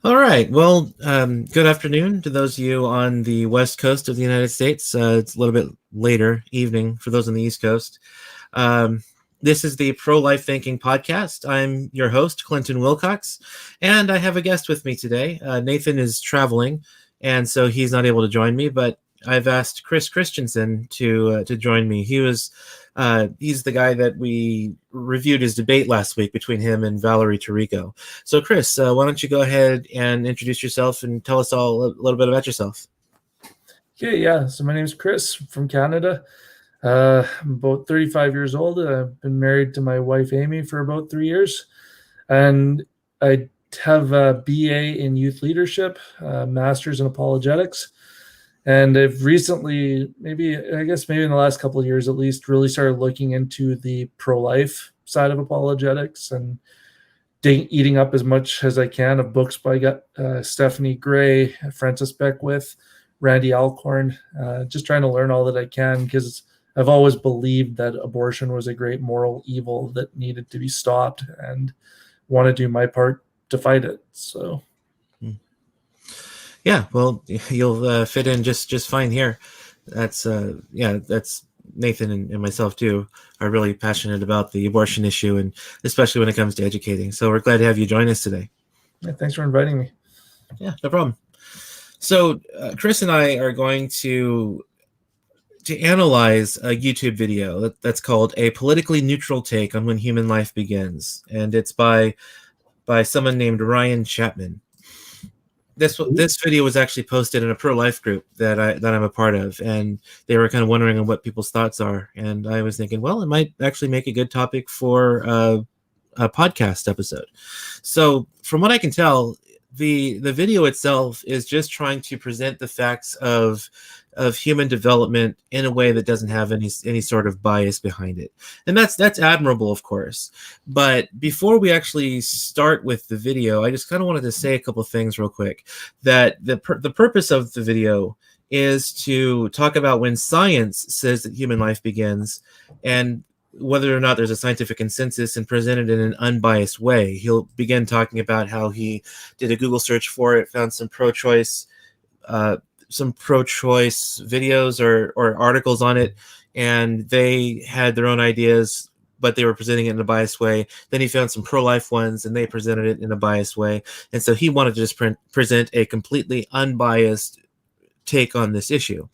All right. Well, good afternoon to those of you on the west coast of the United States. It's a little bit later evening for those on the East Coast. Um, this is the Pro Life Thinking Podcast. I'm your host, Clinton Wilcox, and I have a guest with me today. Nathan is traveling, and so he's not able to join me, but I've asked Chris Christiansen to join me. He's the guy that we reviewed his debate last week between him and Valerie Tarico. So, Chris, why don't you go ahead and introduce yourself and tell us all a little bit about yourself? Okay, yeah. So my name is Chris from Canada. I'm about 35 years old. I've been married to my wife Amy for about 3 years, and I have a BA in youth leadership, master's in apologetics, and I've recently, maybe in the last couple of years at least, really started looking into the pro-life side of apologetics and eating up as much as I can of books by Stephanie Gray, Francis Beckwith, Randy Alcorn, just trying to learn all that I can, because I've always believed that abortion was a great moral evil that needed to be stopped, and want to do my part to fight it. So, yeah, well, you'll fit in just fine here. That's Nathan and myself too are really passionate about the abortion issue, and especially when it comes to educating. So we're glad to have you join us today. yeah, thanks for inviting me. Yeah, no problem. So Chris and I are going to analyze a YouTube video that's called "A Politically Neutral Take on When Human Life Begins," and it's by someone named Ryan Chapman. This video was actually posted in a pro-life group that I'm a part of, and they were kind of wondering on what people's thoughts are, and I was thinking, well, it might actually make a good topic for a podcast episode. So from what I can tell, the video itself is just trying to present the facts of human development in a way that doesn't have any sort of bias behind it, and that's admirable, of course. But before we actually start with the video, I just kind of wanted to say a couple of things real quick. That the purpose of the video is to talk about when science says that human life begins, and whether or not there's a scientific consensus, and presented in an unbiased way. He'll begin talking about how he did a Google search for it, found some pro-choice videos or articles on it, and they had their own ideas, but they were presenting it in a biased way. Then he found some pro-life ones, and they presented it in a biased way. And so he wanted to just present a completely unbiased take on this issue.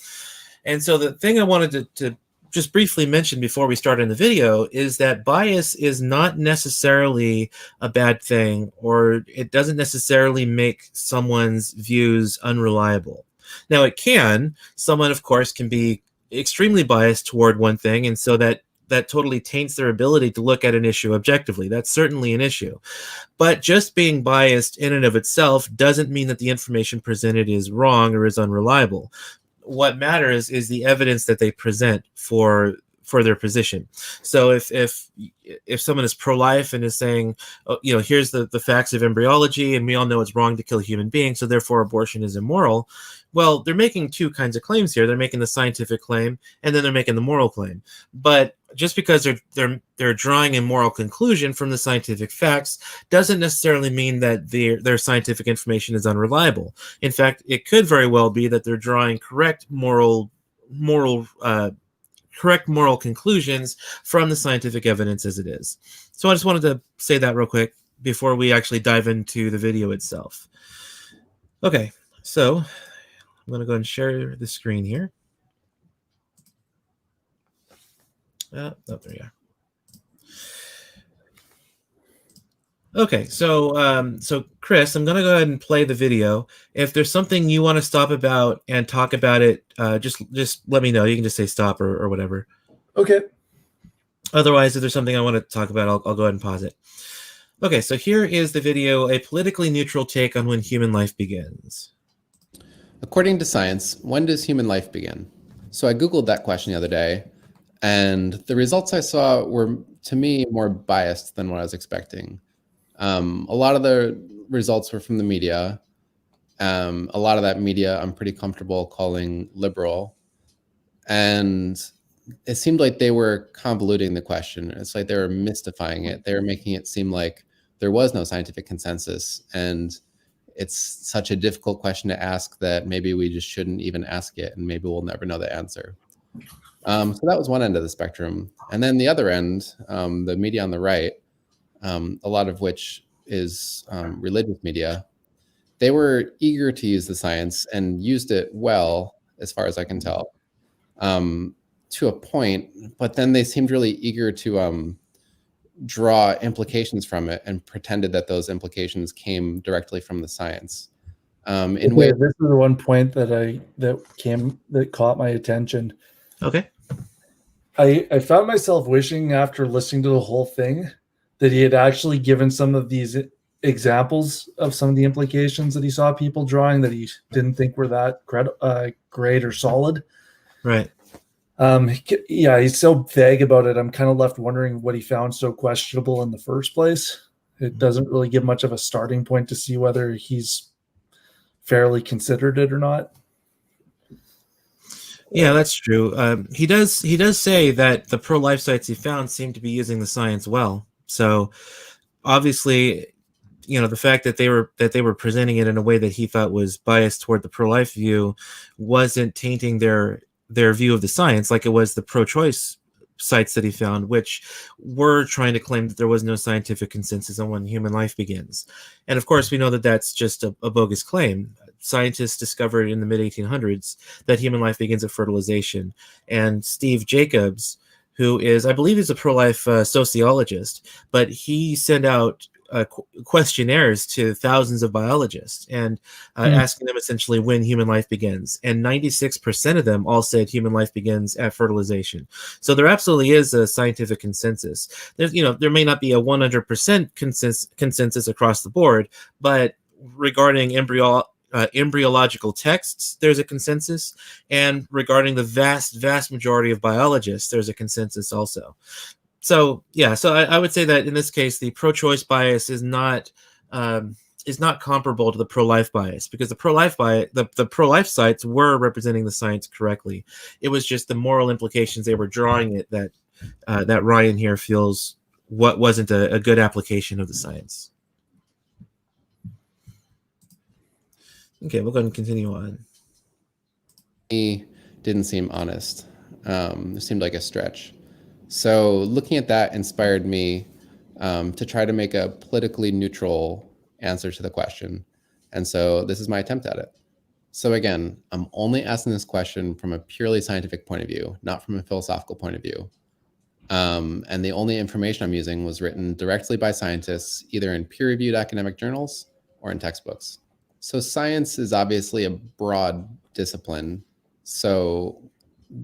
And so the thing I wanted to just briefly mention before we start in the video is that bias is not necessarily a bad thing, or it doesn't necessarily make someone's views unreliable. Now, it can. Someone, of course, can be extremely biased toward one thing, and so that totally taints their ability to look at an issue objectively. That's certainly an issue. But just being biased in and of itself doesn't mean that the information presented is wrong or is unreliable. What matters is the evidence that they present for their position. So if someone is pro-life and is saying, oh, here's the facts of embryology, and we all know it's wrong to kill human beings, so therefore abortion is immoral. Well, they're making two kinds of claims here. They're making the scientific claim, and then they're making the moral claim. But just because they're drawing a moral conclusion from the scientific facts doesn't necessarily mean that their scientific information is unreliable. In fact, it could very well be that they're drawing correct moral conclusions from the scientific evidence as it is. So I just wanted to say that real quick before we actually dive into the video itself. Okay, so I'm going to go and share the screen here. Oh, there we are. Okay, so Chris, I'm going to go ahead and play the video. If there's something you want to stop about and talk about it, just let me know. You can just say stop or whatever. Okay. Otherwise, if there's something I want to talk about, I'll go ahead and pause it. Okay, so here is the video, A Politically Neutral Take on When Human Life Begins. According to science, when does human life begin? So I Googled that question the other day, and the results I saw were, to me, more biased than what I was expecting. A lot of the results were from the media. A lot of that media I'm pretty comfortable calling liberal. And it seemed like they were convoluting the question. It's like they were mystifying it. They were making it seem like there was no scientific consensus. And it's such a difficult question to ask that maybe we just shouldn't even ask it, and maybe we'll never know the answer. So that was one end of the spectrum. And then the other end, the media on the right, a lot of which is religious media, they were eager to use the science and used it well, as far as I can tell, to a point, but then they seemed really eager to draw implications from it and pretended that those implications came directly from the science. In ways, this is the one point that caught my attention. Okay. I found myself wishing, after listening to the whole thing, that he had actually given some of these examples of some of the implications that he saw people drawing that he didn't think were that great or solid. Right. Yeah, he's so vague about it. I'm kind of left wondering what he found so questionable in the first place. It doesn't really give much of a starting point to see whether he's fairly considered it or not. Yeah, that's true. He does say that the pro-life sites he found seem to be using the science well. So obviously, the fact that they were presenting it in a way that he thought was biased toward the pro-life view wasn't tainting their view of the science, like it was the pro-choice sites that he found, which were trying to claim that there was no scientific consensus on when human life begins. And of course, we know that that's just a bogus claim. Scientists discovered in the mid-1800s that human life begins at fertilization. And Steve Jacobs, who is, I believe, is a pro-life sociologist, but he sent out questionnaires to thousands of biologists and asking them essentially when human life begins. And 96% of them all said human life begins at fertilization. So there absolutely is a scientific consensus. There may not be a 100% consensus across the board, but regarding embryological texts, there's a consensus, and regarding the vast majority of biologists, there's a consensus also. So yeah, so I would say that in this case, the pro-choice bias is not comparable to the pro-life bias, because the pro-life bias, the pro-life sites were representing the science correctly. It was just the moral implications they were drawing it that Ryan here feels what wasn't a good application of the science. Okay, we'll go ahead and continue on. He didn't seem honest. It seemed like a stretch. So looking at that inspired me to try to make a politically neutral answer to the question. And so this is my attempt at it. So again, I'm only asking this question from a purely scientific point of view, not from a philosophical point of view. And the only information I'm using was written directly by scientists, either in peer-reviewed academic journals or in textbooks. So science is obviously a broad discipline. So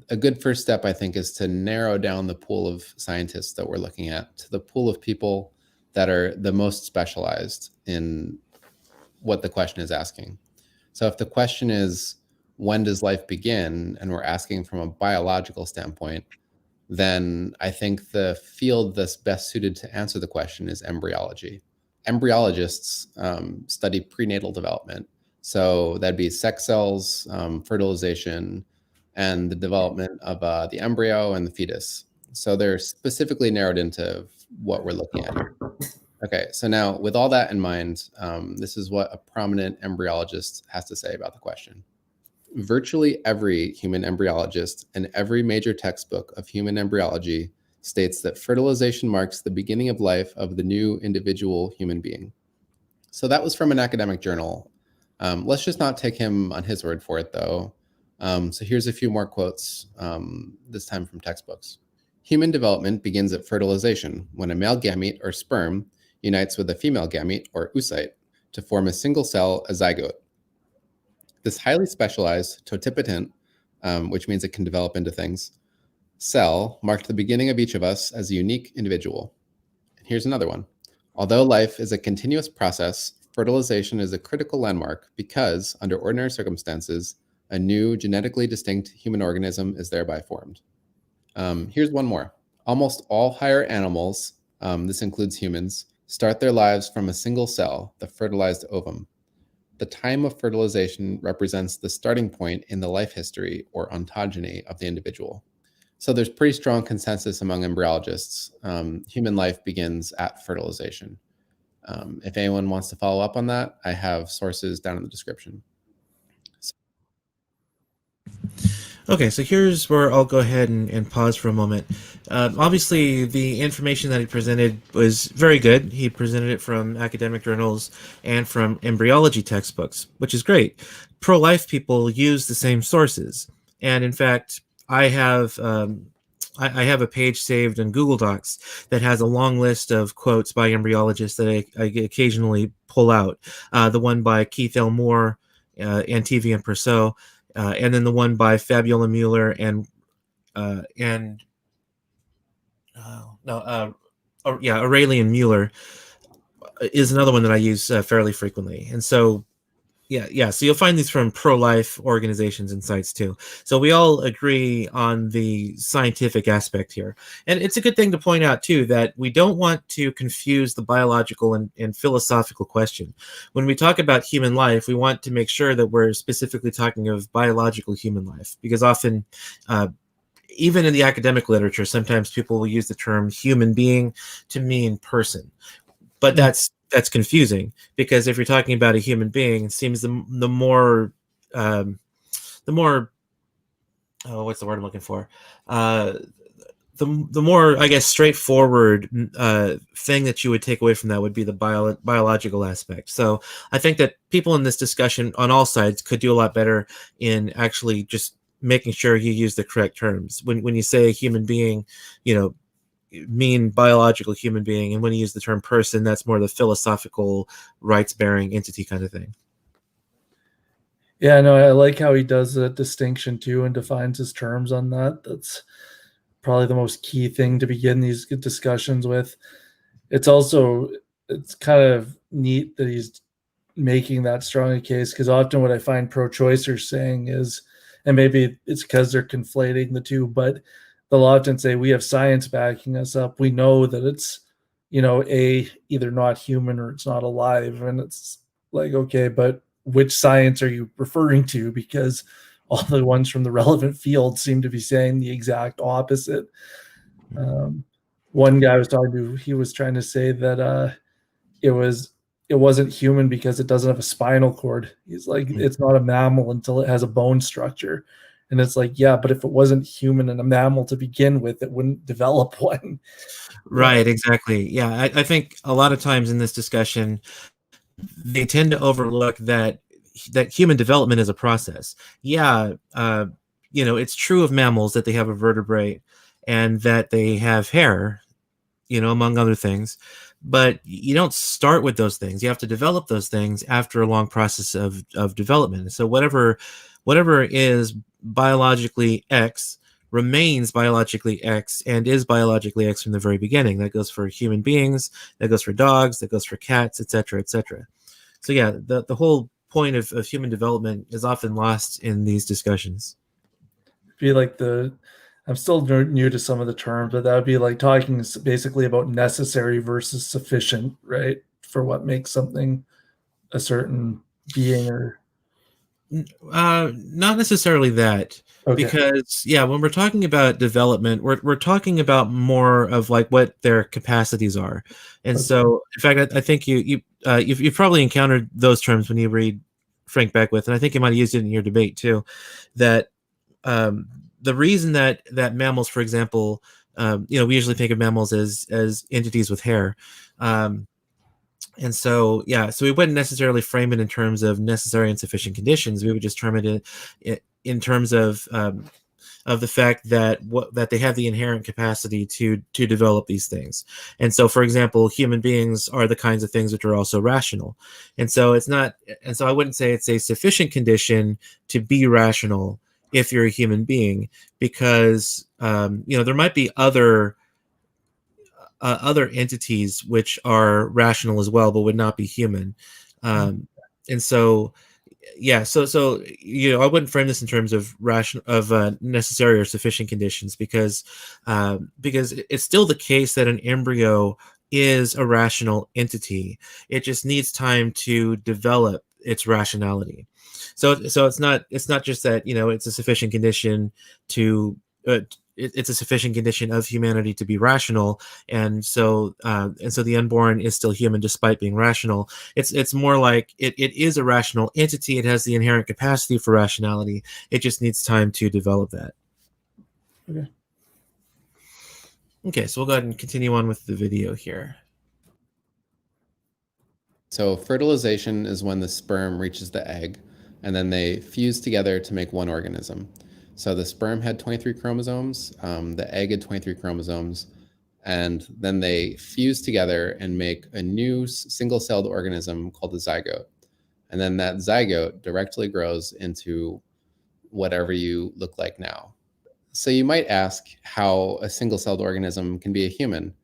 a good first step, I think, is to narrow down the pool of scientists that we're looking at to the pool of people that are the most specialized in what the question is asking. So if the question is, when does life begin? And we're asking from a biological standpoint, then I think the field that's best suited to answer the question is embryology. Embryologists study prenatal development. So that'd be sex cells, fertilization, and the development of the embryo and the fetus. So they're specifically narrowed into what we're looking at here. Okay, so now with all that in mind, this is what a prominent embryologist has to say about the question. Virtually every human embryologist and every major textbook of human embryology states that fertilization marks the beginning of life of the new individual human being. So that was from an academic journal. Let's just not take him on his word for it, though. So here's a few more quotes, this time from textbooks. Human development begins at fertilization, when a male gamete or sperm unites with a female gamete or oocyte to form a single cell, a zygote. This highly specialized totipotent, which means it can develop into things, cell marked the beginning of each of us as a unique individual. And here's another one. Although life is a continuous process, fertilization is a critical landmark because, under ordinary circumstances, a new genetically distinct human organism is thereby formed. Here's one more. Almost all higher animals, this includes humans, start their lives from a single cell, the fertilized ovum. The time of fertilization represents the starting point in the life history or ontogeny of the individual. So there's pretty strong consensus among embryologists. Human life begins at fertilization. If anyone wants to follow up on that, I have sources down in the description. Okay, so here's where I'll go ahead and pause for a moment. Obviously, the information that he presented was very good. He presented it from academic journals and from embryology textbooks, which is great. Pro-life people use the same sources. And in fact, I have a page saved in Google Docs that has a long list of quotes by embryologists that I occasionally pull out. The one by Keith L. Moore, Antivi and Perceau, and then the one by Fabiola Mueller and Aurelian Mueller is another one that I use fairly frequently. And so so you'll find these from pro-life organizations and sites too. So we all agree on the scientific aspect here. And it's a good thing to point out too that we don't want to confuse the biological and philosophical question. When we talk about human life, we want to make sure that we're specifically talking of biological human life, because often even in the academic literature, sometimes people will use the term human being to mean person. But that's confusing, because if you're talking about a human being, it seems the more what's the word I'm looking for? The more, I guess, straightforward thing that you would take away from that would be the biological aspect. So I think that people in this discussion on all sides could do a lot better in actually just making sure you use the correct terms. When you say a human being, mean biological human being, and when you use the term person, that's more the philosophical rights-bearing entity kind of thing. Yeah, no, I like how he does that distinction too and defines his terms on that. That's probably the most key thing to begin these discussions with. It's kind of neat that he's making that strong a case, because often what I find pro-choicers saying is, and maybe it's because they're conflating the two, but they'll often say, we have science backing us up. We know that it's, either not human or it's not alive. And it's like, okay, but which science are you referring to? Because all the ones from the relevant field seem to be saying the exact opposite. One guy I was talking to, he was trying to say that it wasn't human because it doesn't have a spinal cord. He's like, it's not a mammal until it has a bone structure. And it's like, yeah, but if it wasn't human and a mammal to begin with, it wouldn't develop one. Right, exactly. Yeah, I think a lot of times in this discussion, they tend to overlook that human development is a process. Yeah, it's true of mammals that they have a vertebrae and that they have hair, among other things. But you don't start with those things. You have to develop those things after a long process of development. So whatever is biologically X remains biologically X and is biologically X from the very beginning. That goes for human beings, that goes for dogs, that goes for cats, etc., etc. So yeah, the whole point of human development is often lost in these discussions. Be like I'm still new to some of the terms, but that would be like talking basically about necessary versus sufficient, right? For what makes something a certain being, or not necessarily that. Okay. Because when we're talking about development, we're talking about more of like what their capacities are. And so in fact, I think you've probably encountered those terms when you read Frank Beckwith, and I think you might have used it in your debate too, that the reason that mammals, for example, we usually think of mammals as entities with hair. And so, so we wouldn't necessarily frame it in terms of necessary and sufficient conditions. We would just term it in terms of the fact that they have the inherent capacity to develop these things. And so, for example, human beings are the kinds of things which are also rational. And so I wouldn't say it's a sufficient condition to be rational if you're a human being, because there might be other entities which are rational as well, but would not be human. And so, I wouldn't frame this in terms of necessary or sufficient conditions, because it's still the case that an embryo is a rational entity. It just needs time to develop its rationality. So it's not just that it's a sufficient condition to it's a sufficient condition of humanity to be rational, and so the unborn is still human despite being rational. It's more like it is a rational entity. It has the inherent capacity for rationality. It just needs time to develop that. Okay, so we'll go ahead and continue on with the video here. So fertilization is when the sperm reaches the egg, and then they fuse together to make one organism. So the sperm had 23 chromosomes, the egg had 23 chromosomes, and then they fuse together and make a new single-celled organism called a zygote. And then that zygote directly grows into whatever you look like now. So you might ask how a single-celled organism can be a human.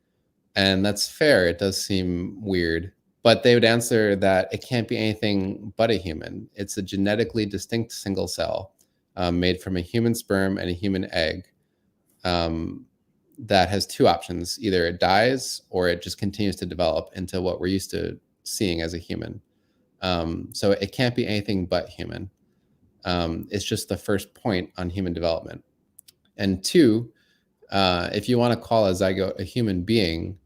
And that's fair. It does seem weird. But they would answer that it can't be anything but a human. It's a genetically distinct single cell made from a human sperm and a human egg that has two options. Either it dies or it just continues to develop into what we're used to seeing as a human. So it can't be anything but human. It's just the first point on human development. And two, if you want to call a zygote a human being,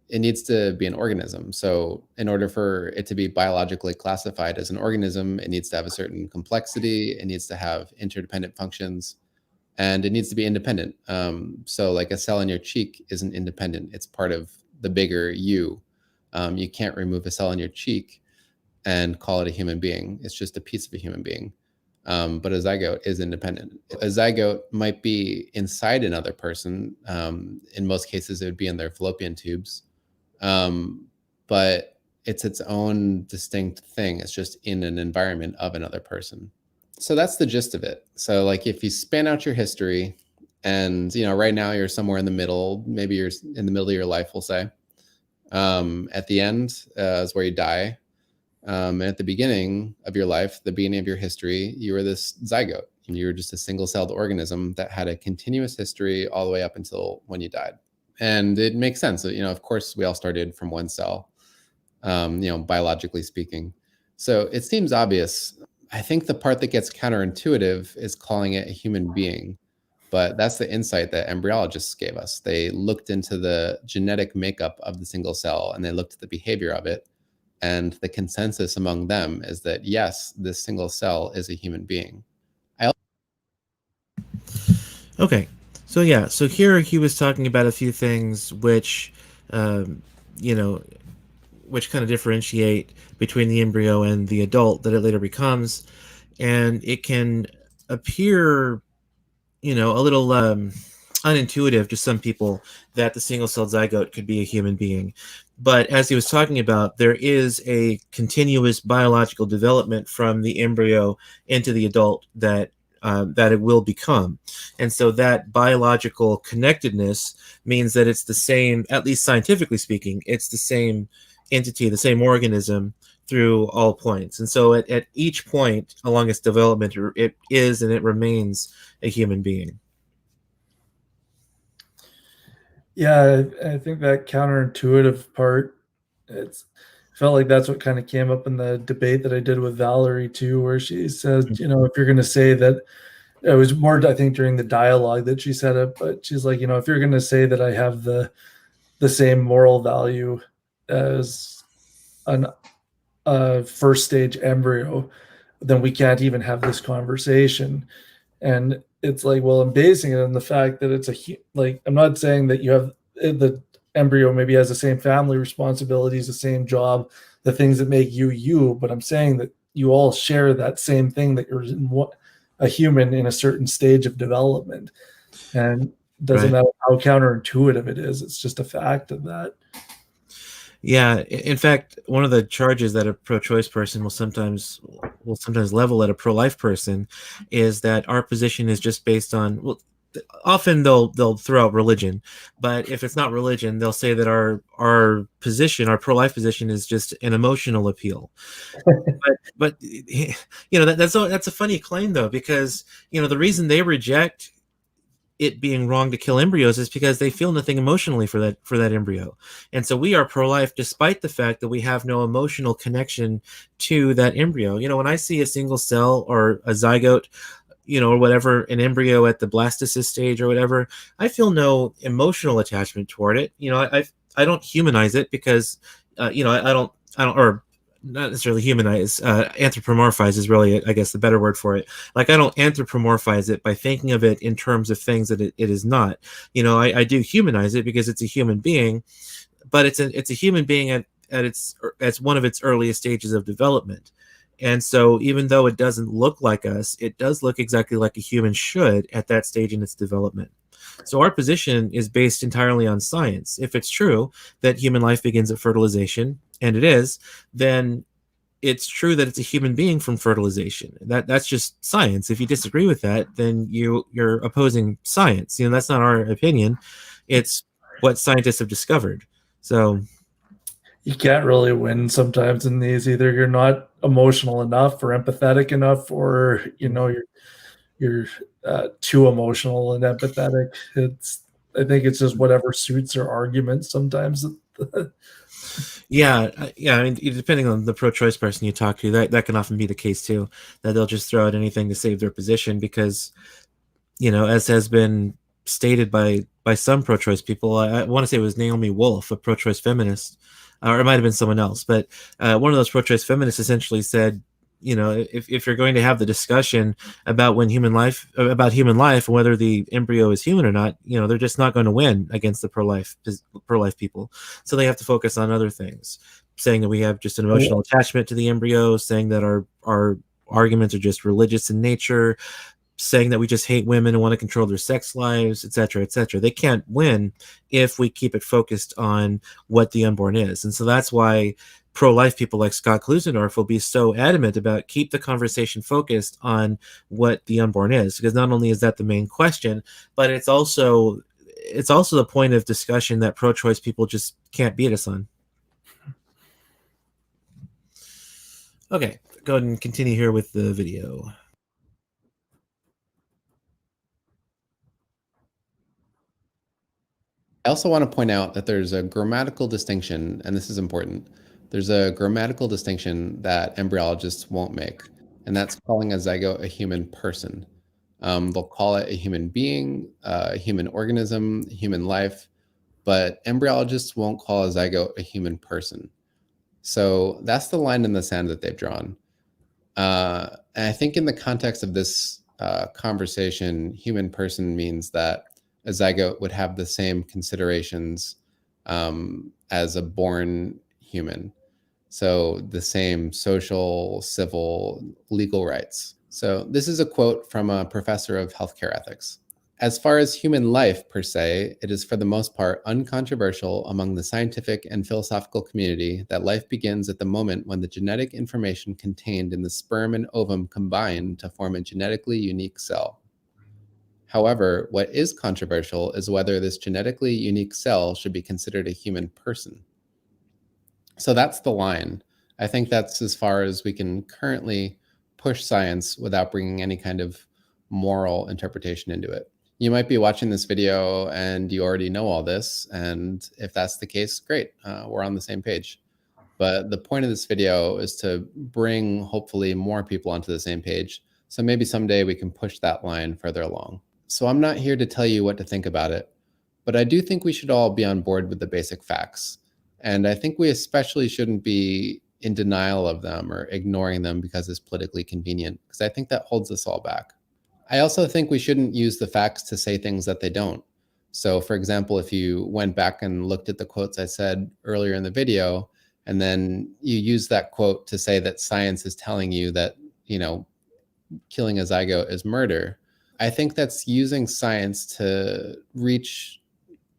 it needs to be an organism. So in order for it to be biologically classified as an organism, it needs to have a certain complexity, it needs to have interdependent functions, and it needs to be independent. So like a cell in your cheek isn't independent, it's part of the bigger you. You can't remove a cell in your cheek and call it a human being. It's just a piece of a human being. But a zygote is independent. A zygote might be inside another person. In most cases, it would be in their fallopian tubes. But it's its own distinct thing. It's just in an environment of another person. So that's the gist of it. So like if you span out your history and, right now you're somewhere in the middle, maybe you're in the middle of your life, we'll say. At the end is where you die. And at the beginning of your life, the beginning of your history, you were this zygote, and you were just a single-celled organism that had a continuous history all the way up until when you died. And it makes sense. Of course, we all started from one cell, biologically speaking. So it seems obvious. I think the part that gets counterintuitive is calling it a human being. But that's the insight that embryologists gave us. They looked into the genetic makeup of the single cell, and they looked at the behavior of it. And the consensus among them is that, yes, this single cell is a human being. Okay. So yeah, so here he was talking about a few things which, which kind of differentiate between the embryo and the adult that it later becomes. And it can appear, a little unintuitive to some people that the single-celled zygote could be a human being. But as he was talking about, there is a continuous biological development from the embryo into the adult that it will become. And so that biological connectedness means that it's the same, at least scientifically speaking, it's the same entity, the same organism through all points. And so at each point along its development, it is and it remains a human being. Yeah, I think that counterintuitive part, felt like that's what kind of came up in the debate that I did with Valerie too, where she said, if you're going to say that, it was more, I think, during the dialogue that she said it, but she's like, if you're going to say that I have the same moral value as a first stage embryo, then we can't even have this conversation. And it's like, well, I'm basing it on the fact that it's I'm not saying that you have the embryo maybe has the same family responsibilities, the same job, the things that make you, but I'm saying that you all share that same thing, that you're a human in a certain stage of development. And it doesn't matter how counterintuitive it is, it's just a fact of that. Yeah, in fact, one of the charges that a pro-choice person will sometimes level at a pro-life person is that our position is just based on, well, often they'll throw out religion, but if it's not religion, they'll say that our position, our pro-life position, is just an emotional appeal. but that's a funny claim though, because the reason they reject it being wrong to kill embryos is because they feel nothing emotionally for that embryo. And so we are pro-life despite the fact that we have no emotional connection to that embryo. When I see a single cell or a zygote, or whatever, an embryo at the blastocyst stage or whatever, I feel no emotional attachment toward it. I don't humanize it because, I don't, or not necessarily humanize, anthropomorphize is really, I guess, the better word for it. Like, I don't anthropomorphize it by thinking of it in terms of things that it is not. I do humanize it because it's a human being, but it's a human being at one of its earliest stages of development. And so even though it doesn't look like us, it does look exactly like a human should at that stage in its development. So our position is based entirely on science. If it's true that human life begins at fertilization, and it is, then it's true that it's a human being from fertilization. That's just science. If you disagree with that, then you're opposing science. That's not our opinion. It's what scientists have discovered. So you can't really win sometimes in these. Either you're not emotional enough or empathetic enough, or you're too emotional and empathetic. I think it's just whatever suits their arguments sometimes. yeah. I mean, depending on the pro-choice person you talk to, that can often be the case too, that they'll just throw out anything to save their position because, as has been stated by some pro-choice people, I want to say it was Naomi Wolf, a pro-choice feminist, or it might have been someone else, but one of those pro-choice feminists essentially said, if you're going to have the discussion about human life and whether the embryo is human or not, they're just not going to win against the pro-life people. So they have to focus on other things, saying that we have just an emotional attachment to the embryo, saying that our arguments are just religious in nature, saying that we just hate women and want to control their sex lives, etc., etc. They can't win if we keep it focused on what the unborn is. And so that's why pro-life people like Scott Klusendorf will be so adamant about keep the conversation focused on what the unborn is, because not only is that the main question, but it's also the point of discussion that pro-choice people just can't beat us on. Okay, go ahead and continue here with the video. I also want to point out that there's a grammatical distinction, and this is important. There's a grammatical distinction that embryologists won't make, and that's calling a zygote a human person. They'll call it a human being, a human organism, human life, but embryologists won't call a zygote a human person. So that's the line in the sand that they've drawn. And I think in the context of this conversation, human person means that a zygote would have the same considerations as a born human. So the same social, civil, legal rights. So this is a quote from a professor of healthcare ethics. As far as human life per se, it is for the most part uncontroversial among the scientific and philosophical community that life begins at the moment when the genetic information contained in the sperm and ovum combine to form a genetically unique cell. However, what is controversial is whether this genetically unique cell should be considered a human person. So that's the line. I think that's as far as we can currently push science without bringing any kind of moral interpretation into it. You might be watching this video and you already know all this. And if that's the case, great, we're on the same page. But the point of this video is to bring, hopefully, more people onto the same page. So maybe someday we can push that line further along. So I'm not here to tell you what to think about it, but I do think we should all be on board with the basic facts. And I think we especially shouldn't be in denial of them or ignoring them because it's politically convenient, because I think that holds us all back. I also think we shouldn't use the facts to say things that they don't. So for example, if you went back and looked at the quotes I said earlier in the video, and then you use that quote to say that science is telling you that, killing a zygote is murder, I think that's using science to reach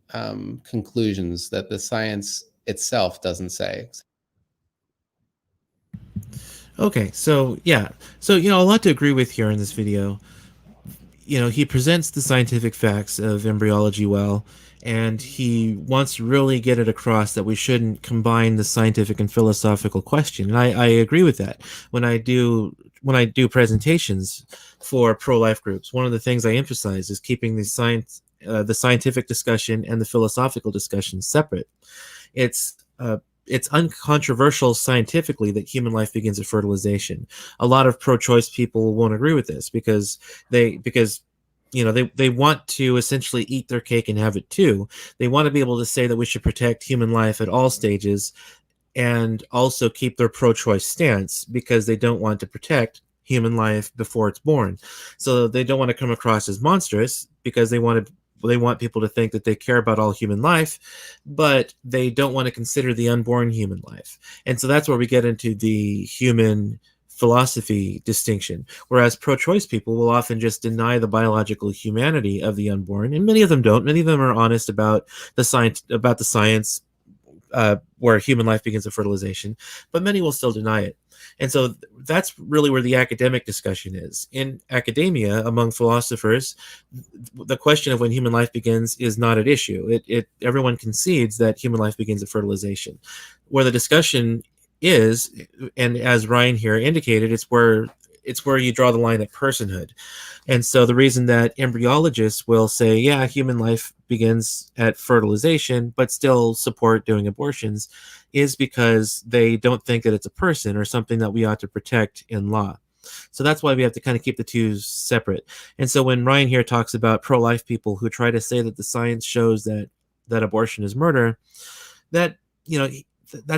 conclusions that the science itself doesn't say. Okay, so yeah. So, a lot to agree with here in this video. He presents the scientific facts of embryology well, and he wants to really get it across that we shouldn't combine the scientific and philosophical question. And I agree with that. When I do presentations for pro-life groups, one of the things I emphasize is keeping the scientific discussion and the philosophical discussion separate. It's it's uncontroversial scientifically that human life begins at fertilization. A lot of pro-choice people won't agree with this because they want to essentially eat their cake and have it too. They want to be able to say that we should protect human life at all stages and also keep their pro-choice stance because they don't want to protect human life before it's born. So they don't want to come across as monstrous because they want people to think that they care about all human life, but they don't want to consider the unborn human life. And so that's where we get into the human philosophy distinction, whereas pro-choice people will often just deny the biological humanity of the unborn, and many of them don't. Many of them are honest about the science where human life begins at fertilization, but many will still deny it. And so that's really where the academic discussion is. In academia, among philosophers, the question of when human life begins is not at issue. Everyone concedes that human life begins at fertilization. Where the discussion is, and as Ryan here indicated, it's where you draw the line at personhood. And so the reason that embryologists will say, yeah, human life begins at fertilization, but still support doing abortions, is because they don't think that it's a person or something that we ought to protect in law. So that's why we have to kind of keep the two separate. And so when Ryan here talks about pro-life people who try to say that the science shows that abortion is murder, that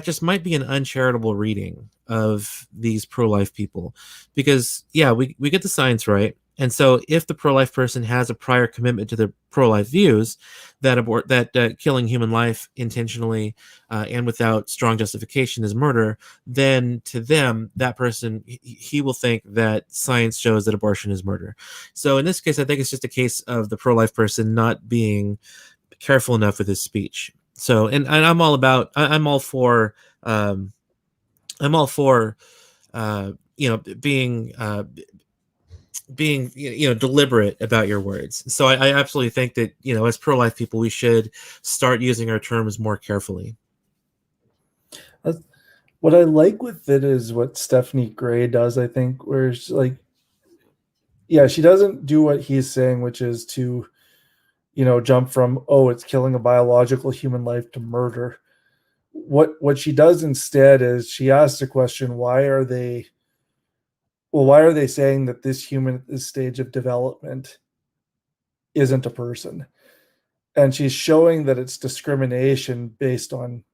just might be an uncharitable reading of these pro-life people, because we get the science right. And so if the pro-life person has a prior commitment to their pro-life views that killing human life intentionally and without strong justification is murder, then to them, that person, he will think that science shows that abortion is murder. So in this case, I think it's just a case of the pro-life person not being careful enough with his speech. So, and I'm all for being deliberate about your words. So I absolutely think that as pro-life people, we should start using our terms more carefully. What I like with it is what Stephanie Gray does, I think, where it's like, she doesn't do what he's saying, which is to jump from, it's killing a biological human life, to murder. What she does instead is she asks the question, why are they saying that this human at this stage of development isn't a person? And she's showing that it's discrimination based on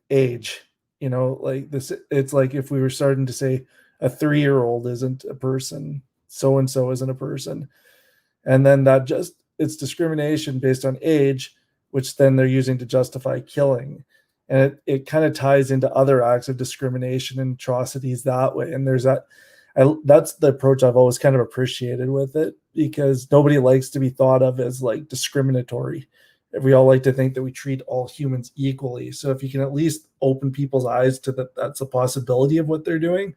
age. Like this, it's like if we were starting to say a 3-year-old isn't a person, so-and-so isn't a person. And then it's discrimination based on age, which then they're using to justify killing. And it kind of ties into other acts of discrimination and atrocities that way. And there's that's the approach I've always kind of appreciated with it, because nobody likes to be thought of as like discriminatory. We all like to think that we treat all humans equally. So if you can at least open people's eyes to that's a possibility of what they're doing,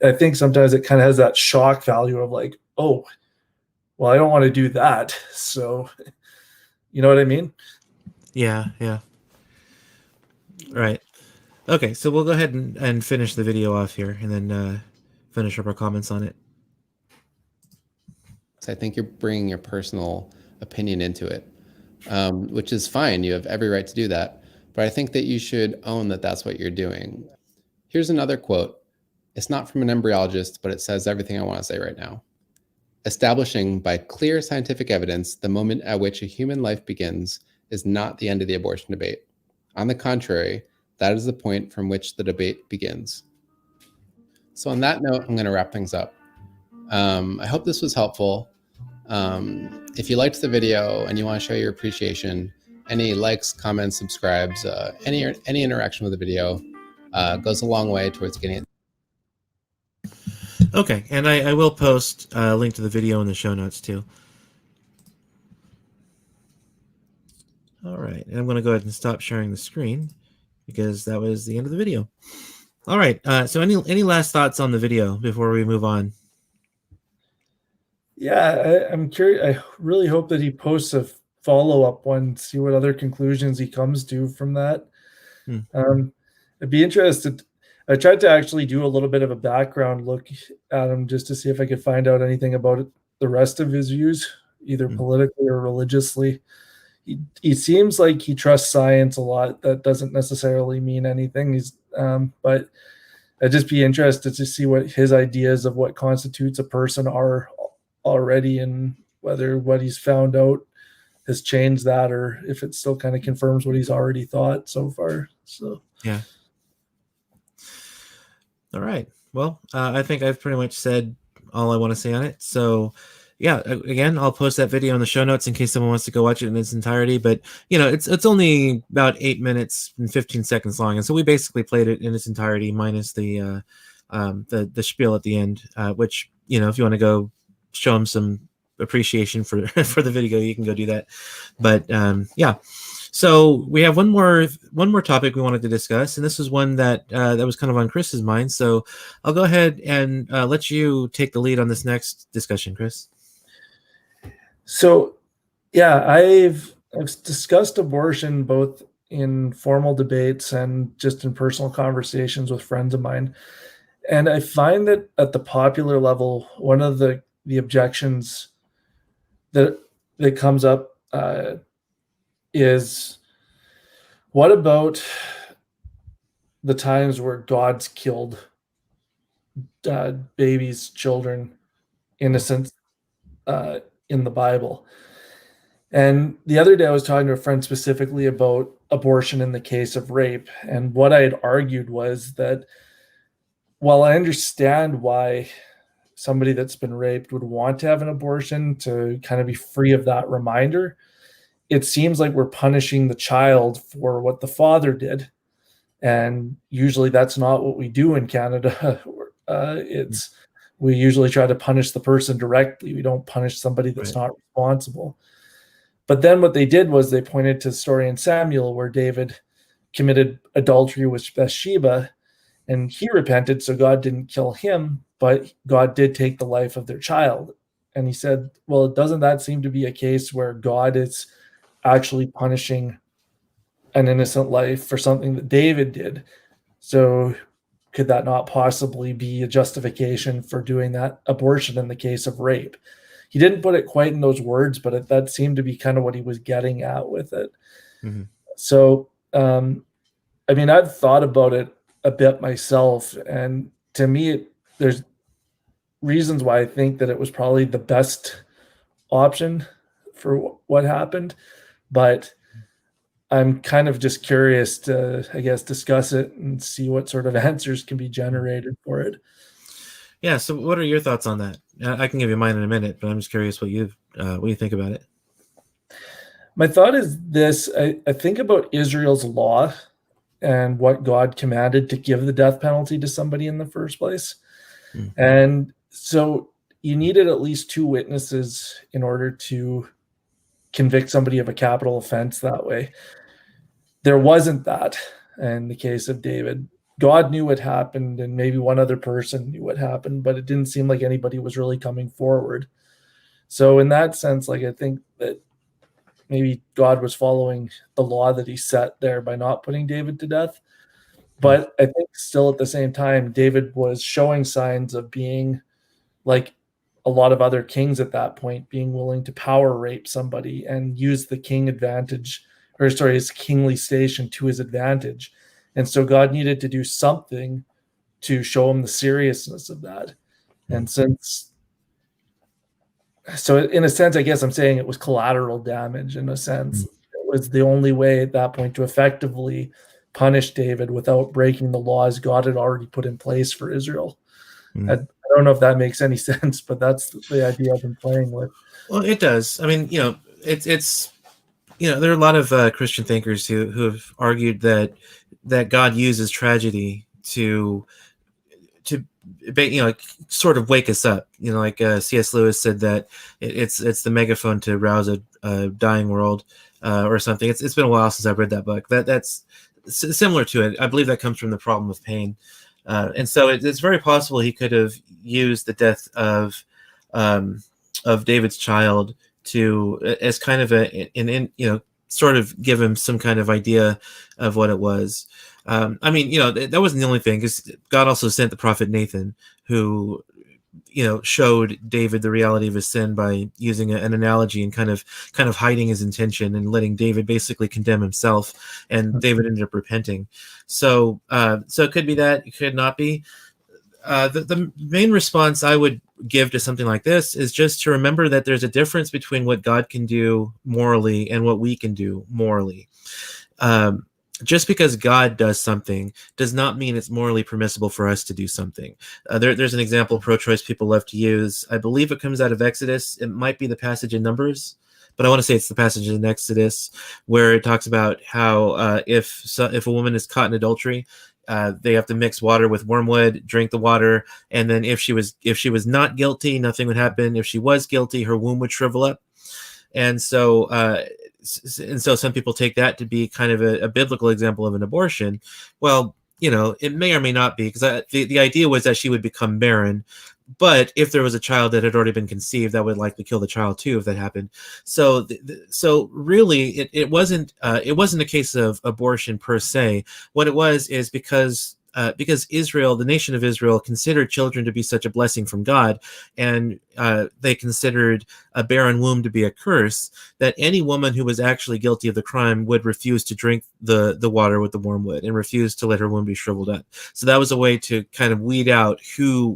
I think sometimes it kind of has that shock value of like, oh, well, I don't want to do that. So, you know what I mean? Yeah. Right. Okay, so we'll go ahead and finish the video off here and then finish up our comments on it. So I think you're bringing your personal opinion into it, which is fine. You have every right to do that. But I think that you should own that that's what you're doing. Here's another quote. It's not from an embryologist, but it says everything I want to say right now. Establishing by clear scientific evidence the moment at which a human life begins is not the end of the abortion debate. On the contrary, that is the point from which the debate begins. So on that note, I'm going to wrap things up. I hope this was helpful. If you liked the video and you want to show your appreciation, any likes, comments, subscribes, any interaction with the video goes a long way towards getting it. Okay, and I will post a link to the video in the show notes too. All right, and I'm going to go ahead and stop sharing the screen because that was the end of the video. All right, so any last thoughts on the video before we move on? Yeah, I'm curious. I really hope that he posts a follow-up one, see what other conclusions he comes to from that. I'd be interested. I tried to actually do a little bit of a background look at him just to see if I could find out anything about the rest of his views, either politically or religiously. he seems like he trusts science a lot. That doesn't necessarily mean anything. But I'd just be interested to see what his ideas of what constitutes a person are already, and whether what he's found out has changed that, or if it still kind of confirms what he's already thought so far. So yeah. All right. Well, I think I've pretty much said all I want to say on it. So yeah, again, I'll post that video in the show notes in case someone wants to go watch it in its entirety. But it's only about 8 minutes and 15 seconds long, and so we basically played it in its entirety minus the spiel at the end. Which if you want to go show them some appreciation for for the video, you can go do that. But yeah. So we have one more topic we wanted to discuss, and this is one that was kind of on Chris's mind. So I'll go ahead and let you take the lead on this next discussion, Chris. So, yeah, I've discussed abortion both in formal debates and just in personal conversations with friends of mine, and I find that at the popular level, one of the objections that comes up is, what about the times where God's killed babies, children, innocents in the Bible? And the other day I was talking to a friend specifically about abortion in the case of rape. And what I had argued was that while I understand why somebody that's been raped would want to have an abortion to kind of be free of that reminder, it seems like we're punishing the child for what the father did. And usually that's not what we do in Canada. We usually try to punish the person directly. We don't punish somebody that's not responsible. But then what they did was they pointed to the story in Samuel where David committed adultery with Bathsheba, and he repented, so God didn't kill him, but God did take the life of their child. And he said, well, doesn't that seem to be a case where God is actually punishing an innocent life for something that David did? So could that not possibly be a justification for doing that abortion in the case of rape? He didn't put it quite in those words, but that seemed to be kind of what he was getting at with it. Mm-hmm. So, I mean, I've thought about it a bit myself, and to me, there's reasons why I think that it was probably the best option for what happened, but I'm kind of just curious to, I guess, discuss it and see what sort of answers can be generated for it. Yeah. So what are your thoughts on that? I can give you mine in a minute, but I'm just curious what you think about it. My thought is this. I think about Israel's law and what God commanded to give the death penalty to somebody in the first place. Mm-hmm. And so you needed at least 2 witnesses in order to convict somebody of a capital offense that way. There wasn't that in the case of David. God knew what happened, and maybe one other person knew what happened, but it didn't seem like anybody was really coming forward. So in that sense, like, I think that maybe God was following the law that he set there by not putting David to death. But I think still at the same time, David was showing signs of being like a lot of other kings at that point, being willing to power rape somebody and use the his kingly station to his advantage. And so God needed to do something to show him the seriousness of that. And so in a sense, I guess I'm saying it was collateral damage in a sense. It was the only way at that point to effectively punish David without breaking the laws God had already put in place for Israel. I don't know if that makes any sense, but that's the idea I've been playing with. Well, it does. I mean, it's there are a lot of Christian thinkers who have argued that God uses tragedy to sort of wake us up. Like C.S. Lewis said that it's the megaphone to rouse a dying world or something. It's been a while since I've read that book. That's similar to it. I believe that comes from the problem of pain. And so it's very possible he could have used the death of David's child as kind of sort of give him some kind of idea of what it was. I mean, that wasn't the only thing, because God also sent the prophet Nathan, who showed David the reality of his sin by using an analogy and kind of hiding his intention and letting David basically condemn himself, and David ended up repenting. So it could be that, it could not be. The main response I would give to something like this is just to remember that there's a difference between what God can do morally and what we can do morally. Just because God does something does not mean it's morally permissible for us to do something. There's an example pro-choice people love to use. I believe it comes out of Exodus. It might be the passage in Numbers, but I want to say it's the passage in Exodus where it talks about how if a woman is caught in adultery, they have to mix water with wormwood, drink the water, and then if she was not guilty, nothing would happen. If she was guilty, her womb would shrivel up. And so some people take that to be kind of a biblical example of an abortion. Well, it may or may not be, because the idea was that she would become barren. But if there was a child that had already been conceived, that would likely kill the child too if that happened. So really, it wasn't a case of abortion per se. What it was is because Israel, the nation of Israel, considered children to be such a blessing from God, and they considered a barren womb to be a curse, that any woman who was actually guilty of the crime would refuse to drink the water with the wormwood and refuse to let her womb be shriveled up. So that was a way to kind of weed out who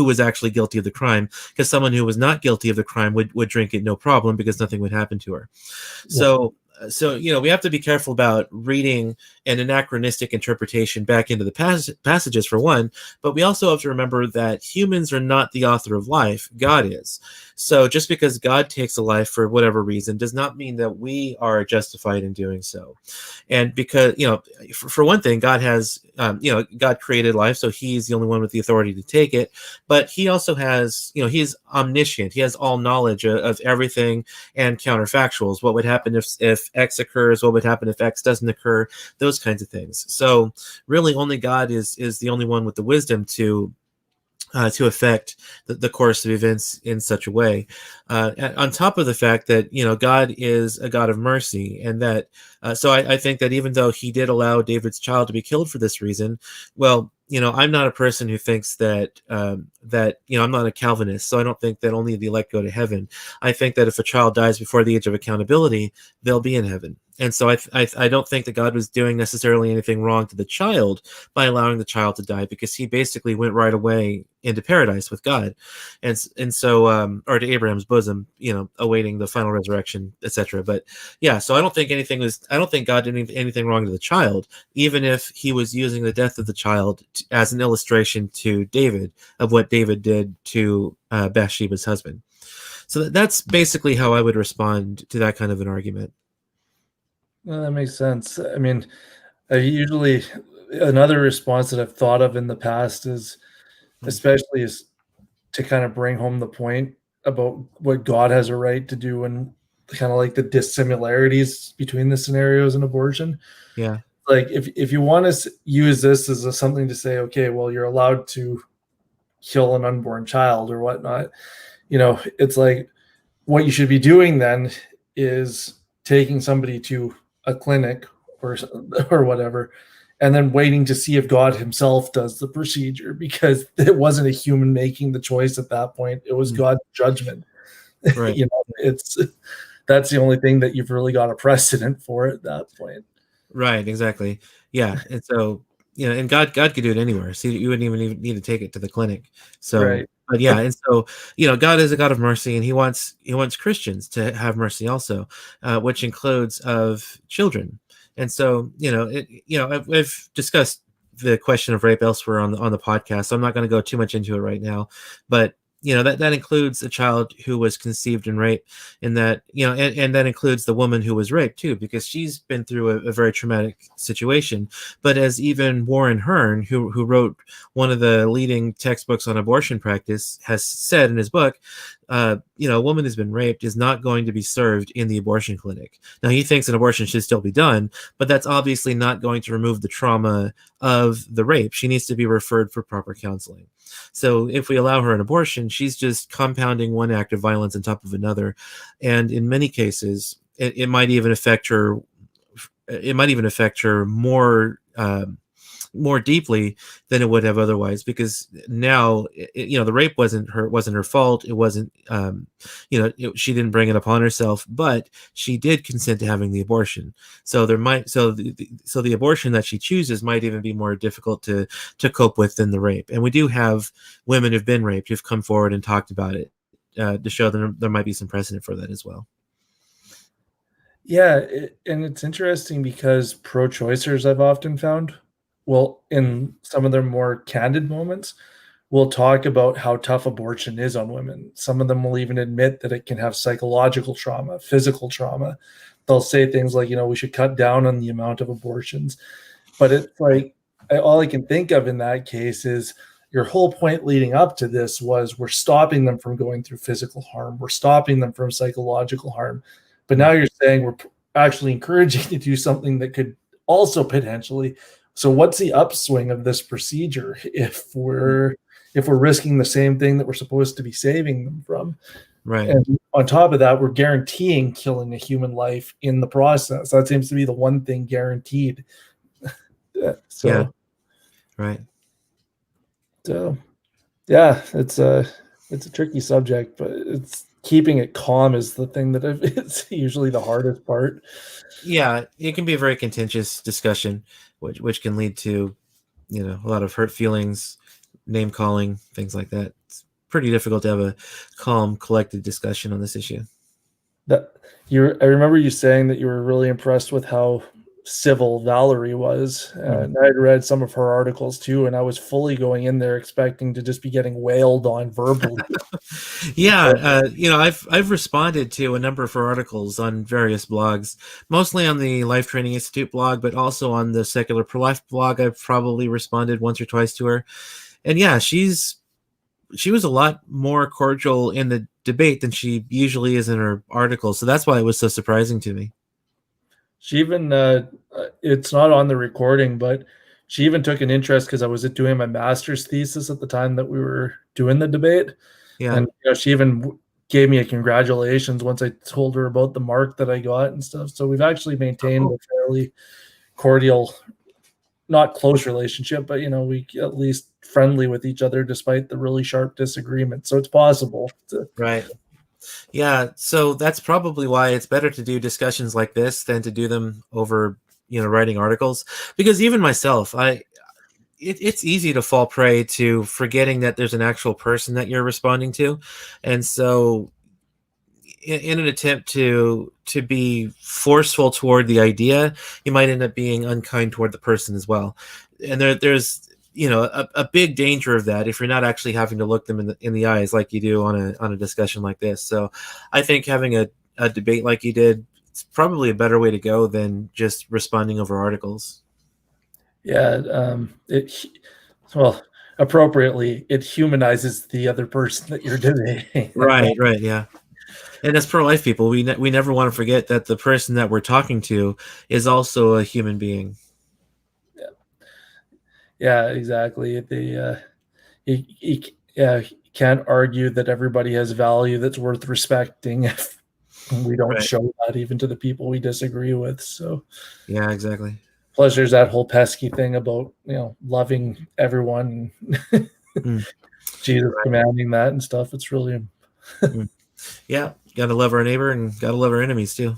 was actually guilty of the crime, because someone who was not guilty of the crime would drink it no problem, because nothing would happen to her. Yeah. So we have to be careful about reading an anachronistic interpretation back into the passages, for one, but we also have to remember that humans are not the author of life. God is. So just because God takes a life for whatever reason does not mean that we are justified in doing so. And because, for one thing, God has, God created life, so he's the only one with the authority to take it. But he also has, he's omniscient. He has all knowledge of everything and counterfactuals. What would happen if X occurs? What would happen if X doesn't occur? Those kinds of things. So really only God is the only one with the wisdom to affect the course of events in such a way. On top of the fact that, God is a God of mercy, and that, so I think that even though he did allow David's child to be killed for this reason, well, I'm not a person who thinks that, I'm not a Calvinist, so I don't think that only the elect go to heaven. I think that if a child dies before the age of accountability, they'll be in heaven. And so I don't think that God was doing necessarily anything wrong to the child by allowing the child to die, because he basically went right away into paradise with God, and so or to Abraham's bosom, awaiting the final resurrection, etc. But yeah, so I don't think God did anything wrong to the child, even if he was using the death of the child as an illustration to David of what David did to Bathsheba's husband. So that's basically how I would respond to that kind of an argument. Well, that makes sense. I mean, usually another response that I've thought of in the past is, especially, is to kind of bring home the point about what God has a right to do, and kind of like the dissimilarities between the scenarios in abortion. Yeah. Like if you want to use this as something to say, okay, well, you're allowed to kill an unborn child or whatnot, it's like what you should be doing then is taking somebody to a clinic or whatever, and then waiting to see if God himself does the procedure, because it wasn't a human making the choice at that point. It was God's judgment. Right. That's the only thing that you've really got a precedent for at that point. Right. Exactly. Yeah. And so, and God could do it anywhere. So you wouldn't even need to take it to the clinic. So, right. But yeah, and so God is a God of mercy, and He wants Christians to have mercy also, which includes of children. And so I've discussed the question of rape elsewhere on the podcast, so I'm not going to go too much into it right now. But that includes a child who was conceived in rape, and that and that includes the woman who was raped too, because she's been through a very traumatic situation. But as even Warren Hearn, who wrote one of the leading textbooks on abortion practice, has said in his book, a woman who's been raped is not going to be served in the abortion clinic. Now, he thinks an abortion should still be done, but that's obviously not going to remove the trauma of the rape. She needs to be referred for proper counseling. So if we allow her an abortion, she's just compounding one act of violence on top of another. And in many cases, it might even affect her. It might even affect her more more deeply than it would have otherwise, because now, the rape wasn't her fault. It wasn't, she didn't bring it upon herself, but she did consent to having the abortion. So the abortion that she chooses might even be more difficult to cope with than the rape. And we do have women who've been raped who've come forward and talked about it, to show that there might be some precedent for that as well. Yeah, and it's interesting because pro-choicers, I've often found, in some of their more candid moments, will talk about how tough abortion is on women. Some of them will even admit that it can have psychological trauma, physical trauma. They'll say things like, we should cut down on the amount of abortions. But it's like, all I can think of in that case is your whole point leading up to this was we're stopping them from going through physical harm. We're stopping them from psychological harm. But now you're saying we're actually encouraging to do something that could also potentially. So what's the upswing of this procedure if we're risking the same thing that we're supposed to be saving them from? Right. And on top of that, we're guaranteeing killing a human life in the process. That seems to be the one thing guaranteed. So, yeah. Right. So, yeah, it's a tricky subject, but it's keeping it calm is the thing that it's usually the hardest part. Yeah, it can be a very contentious discussion, which can lead to, a lot of hurt feelings, name calling, things like that. It's pretty difficult to have a calm, collected discussion on this issue. I remember you saying that you were really impressed with how civil Valerie was, and I'd read some of her articles too, and I was fully going in there expecting to just be getting wailed on verbally. Yeah, I've responded to a number of her articles on various blogs, mostly on the Life Training Institute blog, but also on the Secular Pro-Life blog. I've probably responded once or twice to her, and yeah, she was a lot more cordial in the debate than she usually is in her articles, so that's why it was so surprising to me. She even, it's not on the recording, but she even took an interest because I was doing my master's thesis at the time that we were doing the debate. Yeah. And she even gave me a congratulations once I told her about the mark that I got and stuff. So we've actually maintained a fairly cordial, not close relationship, but, we at least friendly with each other despite the really sharp disagreement. So it's possible. Right. Yeah, so that's probably why it's better to do discussions like this than to do them over, writing articles. Because even myself, it's easy to fall prey to forgetting that there's an actual person that you're responding to, and so in an attempt to be forceful toward the idea, you might end up being unkind toward the person as well. And there's a big danger of that if you're not actually having to look them in the eyes like you do on a discussion like this. So I think having a debate like you did, it's probably a better way to go than just responding over articles. Yeah, appropriately, it humanizes the other person that you're debating. Right, yeah. And as pro-life people, we never want to forget that the person that we're talking to is also a human being. Yeah, exactly. You can't argue that everybody has value that's worth respecting if we don't show that even to the people we disagree with. So yeah, exactly. Plus, there's that whole pesky thing about loving everyone. Jesus commanding that and stuff. It's really yeah, got to love our neighbor and got to love our enemies too.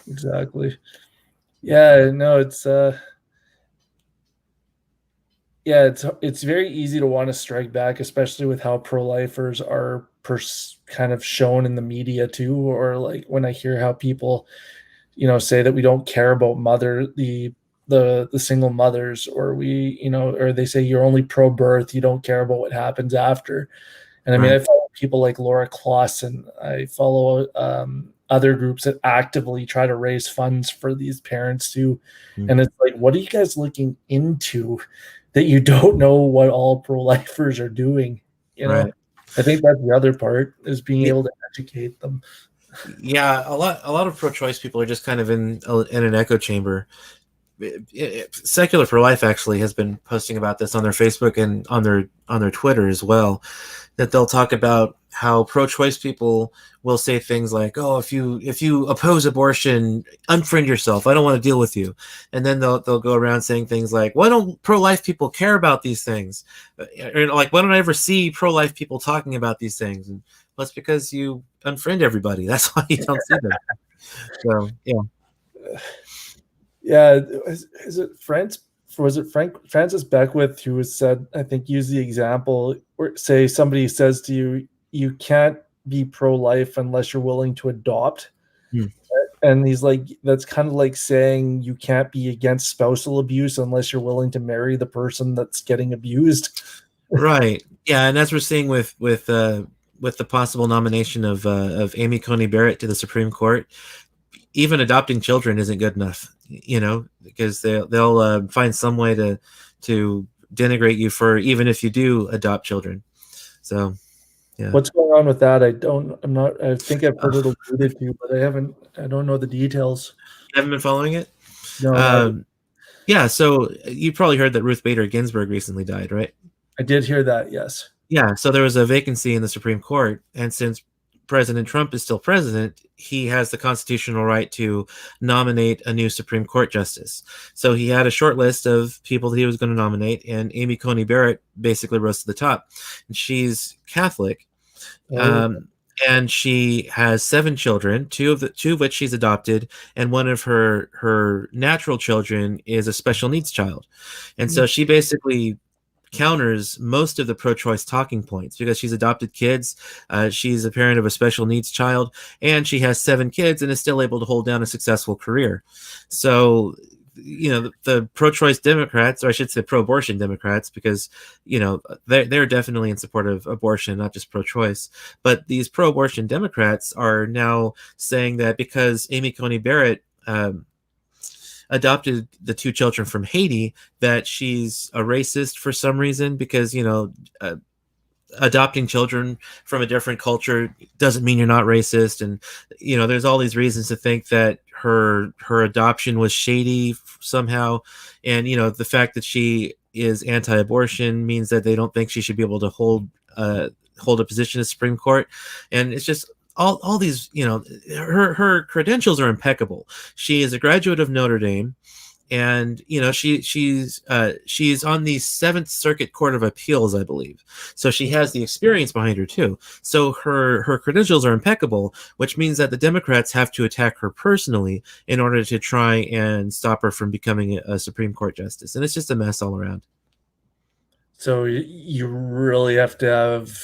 Exactly. Yeah, no, it's it's very easy to want to strike back, especially with how pro-lifers are kind of shown in the media too, or like when I hear how people, say that we don't care about the single mothers, or or they say you're only pro-birth, you don't care about what happens after. And I mean, I follow people like Laura Clausen. I follow other groups that actively try to raise funds for these parents too. And it's like, what are you guys looking into that you don't know what all pro-lifers are doing? I think that's the other part, is being able to educate them. Yeah, a lot of pro-choice people are just kind of in an echo chamber. Secular for Life actually has been posting about this on their Facebook and on their Twitter as well, that they'll talk about how pro-choice people will say things like, "Oh, if you oppose abortion, unfriend yourself. I don't want to deal with you." And then they'll go around saying things like, "Why don't pro-life people care about these things?" Or like, "Why don't I ever see pro-life people talking about these things?" And well, it's because you unfriend everybody. That's why you don't see them. So yeah. Yeah, is it Francis Beckwith who said, I think, use the example where, say, somebody says to you, you can't be pro-life unless you're willing to adopt. And he's like, that's kind of like saying you can't be against spousal abuse unless you're willing to marry the person that's getting abused. Right. Yeah, and as we're seeing with the possible nomination of Amy Coney Barrett to the Supreme Court, even adopting children isn't good enough, because they'll find some way to denigrate you for even if you do adopt children. So, yeah. What's going on with that? I think I've heard it alluded to, but I don't know the details. You haven't been following it? No. Yeah, so you probably heard that Ruth Bader Ginsburg recently died, right? I did hear that, yes. Yeah, so there was a vacancy in the Supreme Court, and since President Trump is still president, he has the constitutional right to nominate a new Supreme Court justice. So he had a short list of people that he was going to nominate, and Amy Coney Barrett basically rose to the top. And she's Catholic, and she has 7 children, two of which she's adopted, and one of her natural children is a special needs child. And so she basically counters most of the pro-choice talking points because she's adopted kids, she's a parent of a special needs child, and she has 7 kids and is still able to hold down a successful career. So the pro-choice Democrats, or I should say pro-abortion Democrats, because they're definitely in support of abortion, not just pro-choice, but these pro-abortion Democrats are now saying that because Amy Coney Barrett adopted the 2 children from Haiti, that she's a racist for some reason, because adopting children from a different culture doesn't mean you're not racist. And there's all these reasons to think that her adoption was shady somehow. And the fact that she is anti-abortion means that they don't think she should be able to hold a position in the Supreme Court. And it's just all these, her credentials are impeccable. She is a graduate of Notre Dame, and she's on the 7th Circuit Court of Appeals, I believe. So she has the experience behind her too. So her credentials are impeccable, which means that the Democrats have to attack her personally in order to try and stop her from becoming a Supreme Court justice. And it's just a mess all around. So you really have to have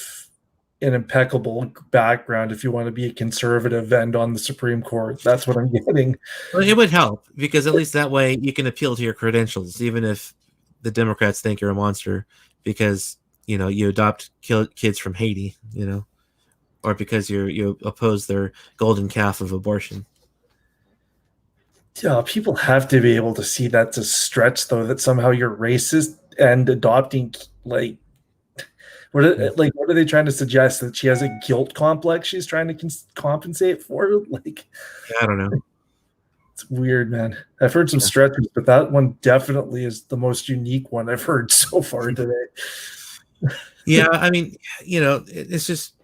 an impeccable background if you want to be a conservative and on the Supreme Court. That's what I'm getting. Well, it would help, because at least that way you can appeal to your credentials, even if the Democrats think you're a monster because you adopt kids from Haiti, or because you oppose their golden calf of abortion. Yeah, people have to be able to see that's a stretch, though, that somehow you're racist and adopting, like, what are they trying to suggest? That she has a guilt complex she's trying to compensate for? Like, I don't know. It's weird, man. I've heard some stretches, but that one definitely is the most unique one I've heard so far today. Yeah, I mean, it's just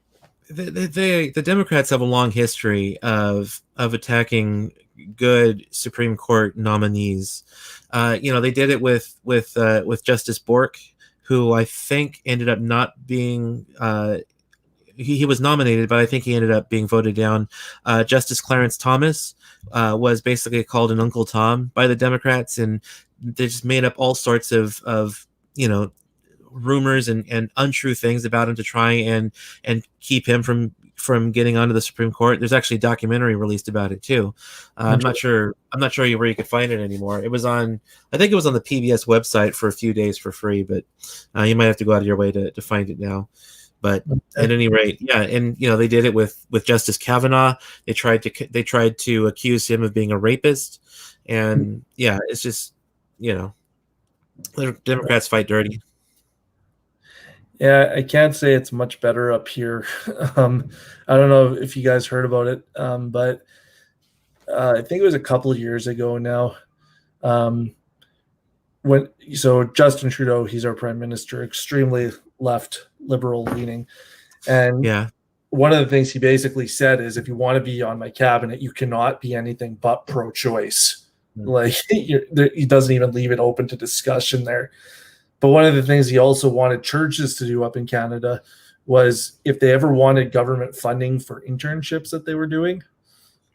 the Democrats have a long history of attacking good Supreme Court nominees. They did it with Justice Bork, who I think ended up not being he was nominated, but I think he ended up being voted down. Justice Clarence Thomas was basically called an Uncle Tom by the Democrats, and they just made up all sorts of rumors and untrue things about him to try and keep him from getting onto the Supreme Court. There's actually a documentary released about it too. I'm not sure where you could find it anymore. I think it was on the PBS website for a few days for free, but you might have to go out of your way to find it now. But at any rate, yeah, and they did it with Justice Kavanaugh. They tried to accuse him of being a rapist, and yeah, it's just the Democrats fight dirty. Yeah, I can't say it's much better up here. I don't know if you guys heard about it, but I think it was a couple of years ago now. so Justin Trudeau, he's our prime minister, extremely left liberal leaning, and Yeah. one of the things he basically said is, if you want to be on my cabinet, you cannot be anything but pro-choice. Like he doesn't even leave it open to discussion there. But one of the things he also wanted churches to do up in Canada was, if they ever wanted government funding for internships that they were doing,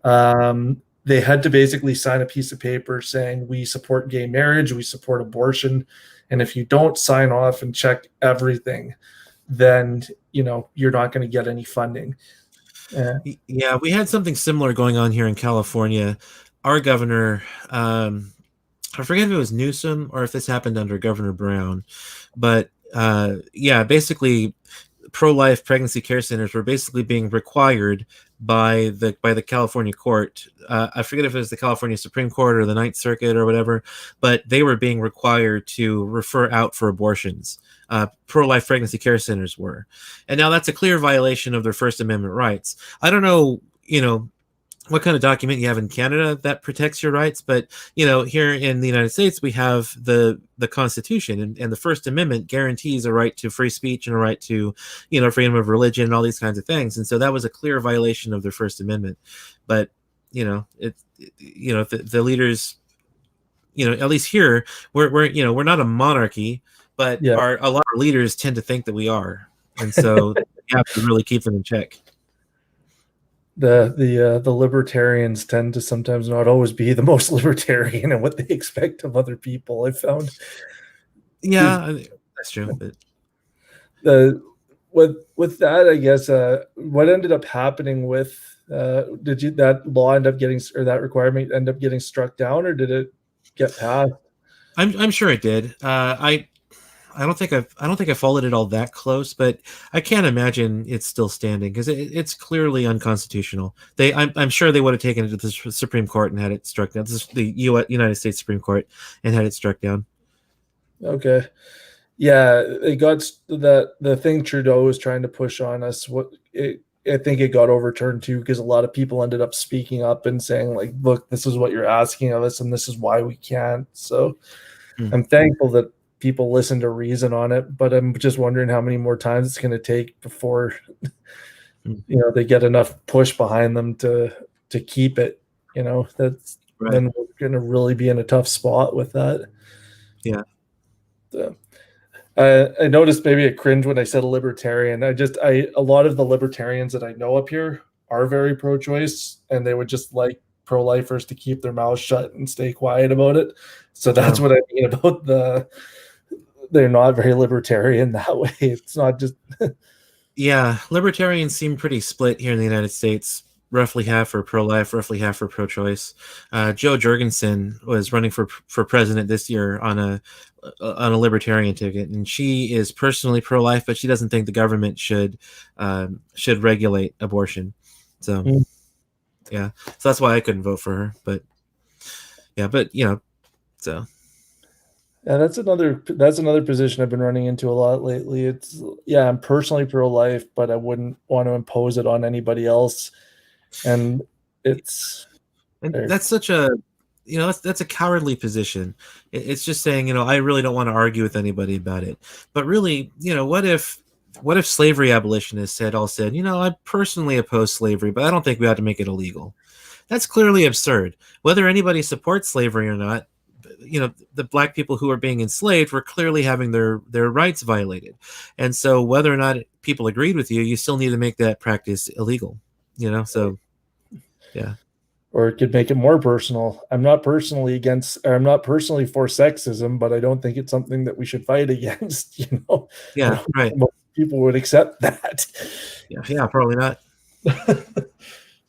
they had to basically sign a piece of paper saying, we support gay marriage, we support abortion, and if you don't sign off and check everything, then you're not going to get any funding. Yeah, we had something similar going on here in California. Our governor, I forget if it was Newsom or if this happened under Governor Brown, but basically pro-life pregnancy care centers were basically being required by the California court. I forget if it was the California Supreme Court or the Ninth Circuit or whatever, but they were being required to refer out for abortions. Pro-life pregnancy care centers were. And now that's a clear violation of their First Amendment rights. I don't know, what kind of document you have in Canada that protects your rights, but here in the United States we have the Constitution, and the First Amendment guarantees a right to free speech and a right to freedom of religion and all these kinds of things. And so that was a clear violation of their First Amendment. But the leaders, at least here we're not a monarchy, but a lot of leaders tend to think that we are, and so you have to really keep them in check. The libertarians tend to sometimes not always be the most libertarian in what they expect of other people, I've found. Yeah, that's true. But with that, I guess, what ended up happening with that law end up getting, or that requirement end up getting struck down, or did it get passed? I'm sure it did. I don't think I followed it all that close, but I can't imagine it's still standing, because it's clearly unconstitutional. I'm sure they would have taken it to the Supreme Court and had it struck down. This is the United States Supreme Court, and had it struck down. Okay, yeah, it got the thing Trudeau was trying to push on us. I think it got overturned too, because a lot of people ended up speaking up and saying, like, look, this is what you're asking of us, and this is why we can't. So I'm thankful that people listen to reason on it, but I'm just wondering how many more times it's going to take before they get enough push behind them to keep it. That's right. Then we're going to really be in a tough spot with that. Yeah. So, I noticed maybe a cringe when I said a libertarian. A lot of the libertarians that I know up here are very pro-choice, and they would just like pro-lifers to keep their mouths shut and stay quiet about it. So that's what I mean about they're not very libertarian that way. It's not just yeah, libertarians seem pretty split here in the United States. Roughly half are pro-life, roughly half are pro-choice. Jo Jorgensen was running for president this year on a libertarian ticket, and she is personally pro-life, but she doesn't think the government should regulate abortion. So yeah, so that's why I couldn't vote for her. But so. Yeah, that's another position I've been running into a lot lately. I'm personally pro-life, but I wouldn't want to impose it on anybody else. And that's such a that's a cowardly position. It's just saying, I really don't want to argue with anybody about it. But really, what if slavery abolitionists had all said, I personally oppose slavery, but I don't think we ought to make it illegal. That's clearly absurd. Whether anybody supports slavery or not, the black people who are being enslaved were clearly having their rights violated. And so whether or not people agreed with you, you still need to make that practice illegal, so yeah. Or it could make it more personal. I'm not personally for sexism, but I don't think it's something that we should fight against, Yeah, right. Most people would accept that. Yeah, probably not.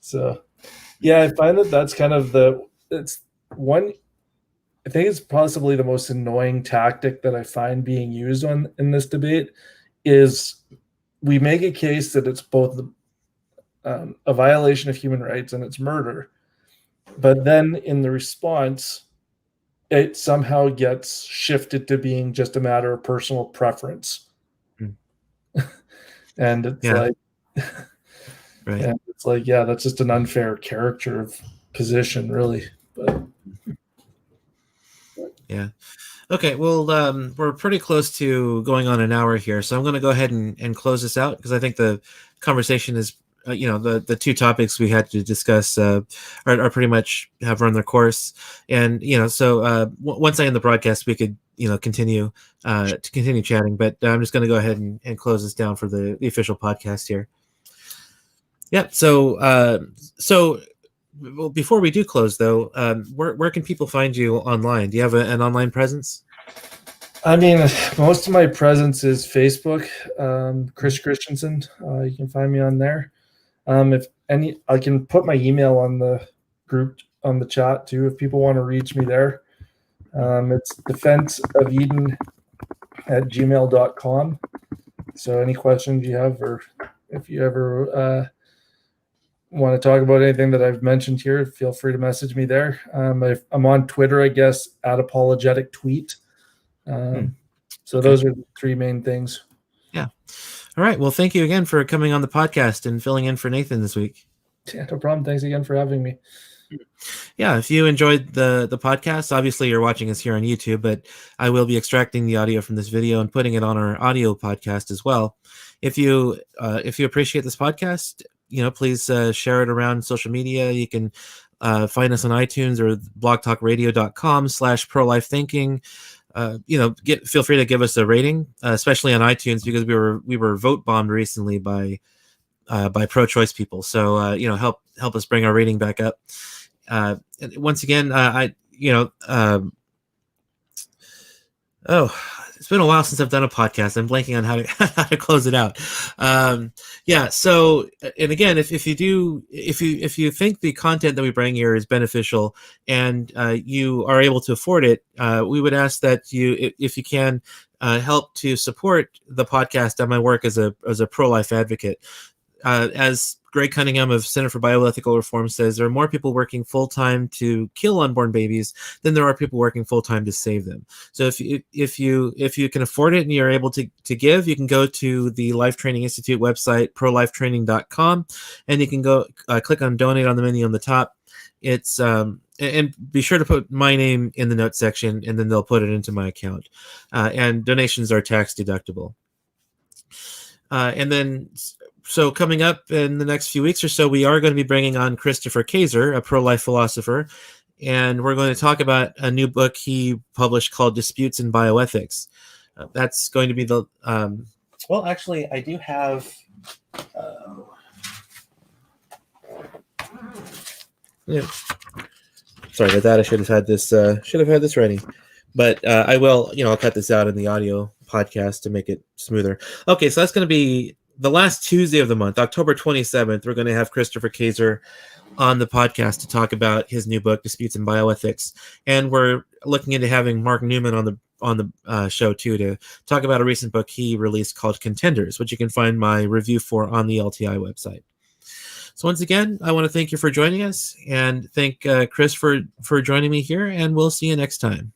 So yeah, I find that's kind of I think it's possibly the most annoying tactic that I find being used in this debate is we make a case that it's both a violation of human rights and it's murder. But then in the response, it somehow gets shifted to being just a matter of personal preference. And it's right. And it's like, yeah, that's just an unfair caricature of position, really. But yeah. Okay, well, we're pretty close to going on an hour here, so I'm going to go ahead and close this out because I think the conversation is, the two topics we had to discuss are pretty much have run their course, and so once I end the broadcast, we could continue to continue chatting, but I'm just going to go ahead and close this down for the official podcast here. Yeah, so. Well, before we do close, though, where can people find you online? Do you have an online presence? I mean, most of my presence is Facebook, Chris Christiansen. You can find me on there. I can put my email on the group on the chat too if people want to reach me there. It's defenseofeden@gmail.com. So any questions you have, or if you ever want to talk about anything that I've mentioned here, feel free to message me there. I'm on Twitter, I guess, @apologetic_tweet. So those are the three main things. Yeah. All right. Well, thank you again for coming on the podcast and filling in for Nathan this week. Yeah, no problem. Thanks again for having me. Yeah, if you enjoyed the podcast, obviously you're watching us here on YouTube, but I will be extracting the audio from this video and putting it on our audio podcast as well. If you appreciate this podcast, please share it around social media. You can find us on iTunes or blogtalkradio.com/prolifethinking. Feel free to give us a rating, especially on iTunes, because we were vote bombed recently by pro-choice people. So help us bring our rating back up. And once again, it's been a while since I've done a podcast. I'm blanking on how to close it out. So, and again, if you think the content that we bring here is beneficial and you are able to afford it, we would ask that you, if you can, help to support the podcast and my work as a pro-life advocate. As Greg Cunningham of Center for Bioethical Reform says, there are more people working full-time to kill unborn babies than there are people working full-time to save them. So if you can afford it and you're able to give, you can go to the Life Training Institute website, prolifetraining.com, and you can go click on donate on the menu on the top. It's and be sure to put my name in the notes section, and then they'll put it into my account. And donations are tax deductible. And then, so coming up in the next few weeks or so, we are going to be bringing on Christopher Kaiser, a pro-life philosopher, and we're going to talk about a new book he published called Disputes in Bioethics. That's going to be the well, actually, I do have. Yeah. Sorry about that. I should have had this ready, but I will. I'll cut this out in the audio podcast to make it smoother. Okay, so that's going to be the last Tuesday of the month, October 27th. We're going to have Christopher Kaiser on the podcast to talk about his new book, Disputes in Bioethics, and we're looking into having Mark Newman on the show too to talk about a recent book he released called Contenders, which you can find my review for on the LTI website. So once again, I want to thank you for joining us, and thank Chris for joining me here, and we'll see you next time.